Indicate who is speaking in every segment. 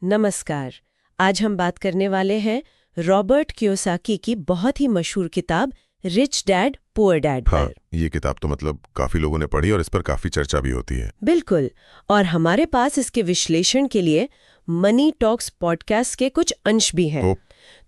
Speaker 1: नमस्कार। आज हम बात करने वाले हैं रॉबर्ट कियोसाकी की बहुत ही मशहूर किताब रिच डैड पुअर डैड
Speaker 2: हाँ,
Speaker 1: पर।
Speaker 2: ये किताब तो मतलब काफी लोगों ने पढ़ी और इस पर काफी चर्चा भी होती है।
Speaker 1: बिल्कुल। और हमारे पास इसके विश्लेषण के लिए मनी टॉक्स पॉडकास्ट के कुछ अंश भी हैं।
Speaker 2: ओ,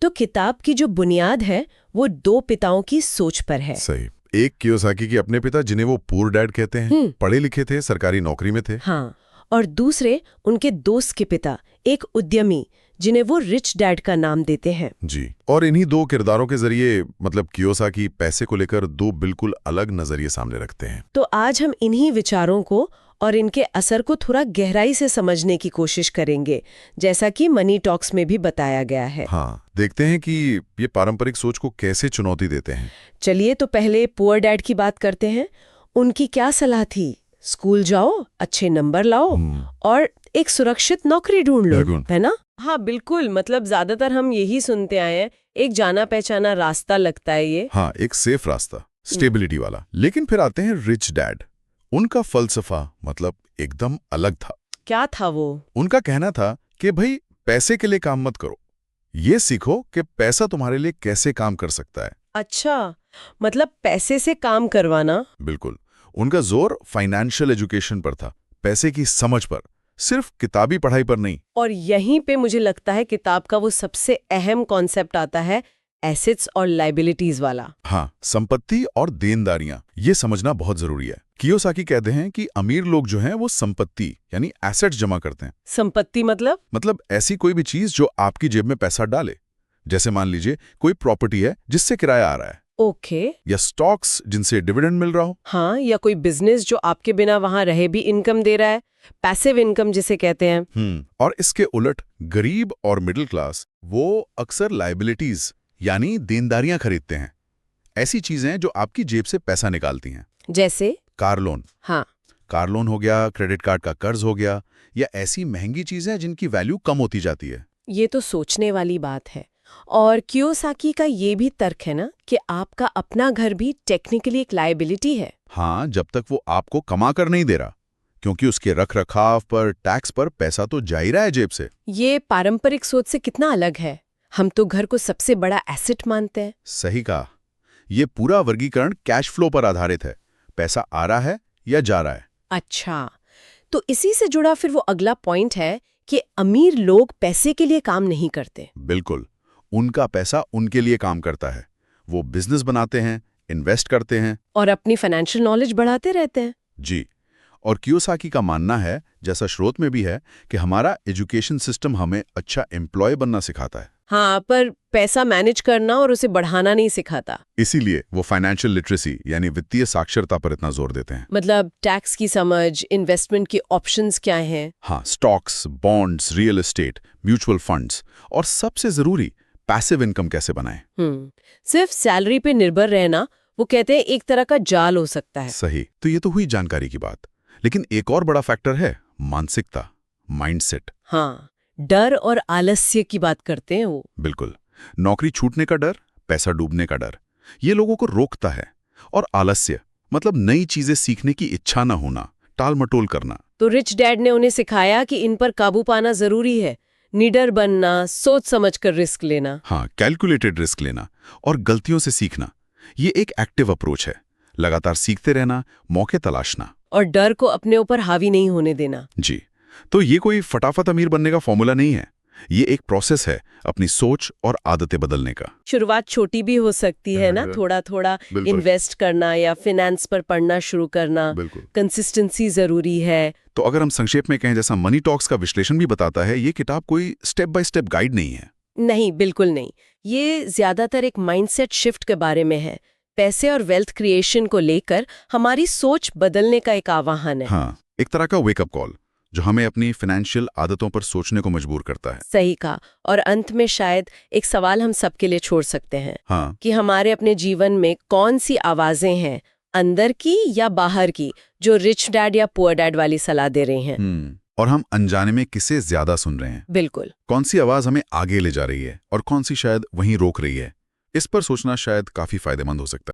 Speaker 1: तो किताब की जो बुनियाद है वो दो पिताओं की सोच पर है।
Speaker 2: सही। एक कियोसाकी के अपने पिता जिन्हें वो पुअर डैड कहते हैं, पढ़े लिखे थे, सरकारी नौकरी में थे।
Speaker 1: हाँ, और दूसरे उनके दोस्त के पिता, एक उद्यमी जिन्हें वो रिच डैड का नाम देते हैं।
Speaker 2: जी, और इन्हीं दो किरदारों के जरिए मतलब कियोसाकी पैसे को लेकर दो बिल्कुल अलग नजरिए सामने रखते हैं।
Speaker 1: तो आज हम इन्हीं विचारों को और इनके असर को थोड़ा गहराई से समझने की कोशिश करेंगे, जैसा कि मनी टॉक्स में भी बताया गया है।
Speaker 2: हाँ, देखते हैं कि ये पारंपरिक सोच को कैसे चुनौती देते हैं।
Speaker 1: चलिए तो पहले पुअर डैड की बात करते हैं। उनकी क्या सलाह थी? स्कूल जाओ, अच्छे नंबर लाओ और एक सुरक्षित नौकरी ढूंढ लो,
Speaker 2: बिल्कुल।
Speaker 1: है ना? हाँ बिल्कुल, मतलब ज्यादातर हम यही सुनते आए हैं, एक जाना पहचाना रास्ता लगता है ये।
Speaker 2: हाँ, एक सेफ रास्ता, स्टेबिलिटी वाला। लेकिन फिर आते हैं रिच डैड। उनका फलसफा मतलब एकदम अलग था।
Speaker 1: क्या था वो?
Speaker 2: उनका कहना था कि भाई पैसे के लिए काम मत करो, ये सीखो कि पैसा तुम्हारे लिए कैसे काम कर सकता है।
Speaker 1: अच्छा, मतलब पैसे से काम करवाना।
Speaker 2: बिल्कुल। उनका जोर फाइनेंशियल एजुकेशन पर था, पैसे की समझ पर, सिर्फ किताबी पढ़ाई पर नहीं।
Speaker 1: और यहीं पे मुझे लगता है किताब का वो सबसे अहम कॉन्सेप्ट आता है, एसेट्स और लायबिलिटीज वाला।
Speaker 2: हाँ, संपत्ति और देनदारियां, ये समझना बहुत जरूरी है। कियोसाकी कहते हैं कि अमीर लोग जो हैं वो संपत्ति यानी एसेट्स जमा करते हैं।
Speaker 1: संपत्ति मतलब
Speaker 2: ऐसी कोई भी चीज जो आपकी जेब में पैसा डाले, जैसे मान लीजिए कोई प्रॉपर्टी है जिससे किराया आ रहा है,
Speaker 1: ओके।
Speaker 2: या स्टॉक्स जिनसे डिविडेंड मिल रहा हो।
Speaker 1: हाँ, या कोई बिजनेस जो आपके बिना वहां रहे भी इनकम दे रहा है, पैसिव इनकम जिसे कहते हैं।
Speaker 2: और इसके उलट गरीब और मिडिल क्लास वो अक्सर लायबिलिटीज यानी देनदारियां खरीदते हैं, ऐसी चीजें जो आपकी जेब से पैसा निकालती हैं।
Speaker 1: जैसे
Speaker 2: कार लोन।
Speaker 1: हाँ,
Speaker 2: कार लोन हो गया, क्रेडिट कार्ड का कर्ज हो गया, या ऐसी महंगी चीजें जिनकी वैल्यू कम होती जाती है।
Speaker 1: ये तो सोचने वाली बात है। और कियोसाकी का ये भी तर्क है ना कि आपका अपना घर भी टेक्निकली एक लायबिलिटी है।
Speaker 2: हाँ, जब तक वो आपको कमा कर नहीं दे रहा, क्योंकि उसके रख रखाव पर, टैक्स पर पैसा तो जा ही रहा है जेब से।
Speaker 1: ये पारंपरिक सोच से कितना अलग है। हम तो घर को सबसे बड़ा एसेट मानते हैं।
Speaker 2: सही कहा। ये पूरा वर्गीकरण कैश फ्लो पर आधारित है, पैसा आ रहा है या जा रहा है।
Speaker 1: अच्छा, तो इसी से जुड़ा फिर वो अगला पॉइंट है कि अमीर लोग पैसे के लिए काम नहीं करते।
Speaker 2: बिल्कुल, उनका पैसा उनके लिए काम करता है। वो बिजनेस बनाते हैं, इन्वेस्ट करते हैं
Speaker 1: और अपनी फाइनेंशियल नॉलेज बढ़ाते रहते हैं।
Speaker 2: जी। और कियोसाकी का मानना है, जैसा स्रोत में भी है, कि हमारा एजुकेशन सिस्टम हमें अच्छा एम्प्लॉय बनना सिखाता है।
Speaker 1: हाँ, पर पैसा मैनेज करना और उसे बढ़ाना नहीं सिखाता।
Speaker 2: इसीलिए वो फाइनेंशियल लिटरेसी यानी वित्तीय साक्षरता पर इतना जोर देते हैं।
Speaker 1: मतलब टैक्स की समझ, इन्वेस्टमेंट की ऑप्शंस क्या हैं।
Speaker 2: हाँ, stocks, bonds, real estate, mutual funds, और सबसे जरूरी पैसिव इनकम कैसे बनाएं।
Speaker 1: सिर्फ सैलरी पे निर्भर रहना, वो कहते हैं, एक तरह का जाल हो सकता है।
Speaker 2: सही। तो ये तो हुई जानकारी की बात, लेकिन एक और बड़ा फैक्टर है मानसिकता, माइंडसेट।
Speaker 1: हाँ, डर और आलस्य की बात करते हैं वो।
Speaker 2: बिल्कुल। नौकरी छूटने का डर, पैसा डूबने का डर, ये लोगों को रोकता है। और आलस्य मतलब नई चीजें सीखने की इच्छा न होना, टाल मटोल करना।
Speaker 1: तो रिच डैड ने उन्हें सिखाया कि इन पर काबू पाना जरूरी है, निडर बनना, सोच समझकर रिस्क लेना।
Speaker 2: हाँ, कैलकुलेटेड रिस्क लेना और गलतियों से सीखना, ये एक एक्टिव अप्रोच है। लगातार सीखते रहना, मौके तलाशना,
Speaker 1: और डर को अपने ऊपर हावी नहीं होने देना।
Speaker 2: जी। तो ये कोई फटाफट अमीर बनने का फॉर्मूला नहीं है, ये एक प्रोसेस है अपनी सोच और आदतें बदलने का।
Speaker 1: शुरुआत छोटी भी हो सकती है ना, थोड़ा थोड़ा इन्वेस्ट करना या फाइनेंस पर पढ़ना शुरू करना। कंसिस्टेंसी जरूरी है।
Speaker 2: तो अगर हम संक्षेप में कहें, जैसा मनी टॉक्स का विश्लेषण भी बताता है, ये किताब कोई स्टेप बाय स्टेप गाइड नहीं है।
Speaker 1: नहीं, बिल्कुल नहीं। ये ज्यादातर एक माइंडसेट शिफ्ट के बारे में है। पैसे और वेल्थ क्रिएशन को लेकर हमारी सोच बदलने का एक आह्वान है।
Speaker 2: हाँ, एक तरह का वेकअप कॉल जो हमें अपनी फाइनेंशियल आदतों पर सोचने को मजबूर करता है।
Speaker 1: सही कहा। और अंत में शायद एक सवाल हम सबके लिए छोड़ सकते हैं।
Speaker 2: हाँ,
Speaker 1: कि हमारे अपने जीवन में कौन सी आवाजें हैं, अंदर की या बाहर की, जो रिच डैड या पुअर डैड वाली सलाह दे रही हैं।
Speaker 2: और हम अनजाने में किसे ज्यादा सुन रहे हैं।
Speaker 1: बिल्कुल।
Speaker 2: कौन सी आवाज हमें आगे ले जा रही है और कौन सी शायद वहीं रोक रही है। इस पर सोचना शायद काफी फायदेमंद हो सकता है।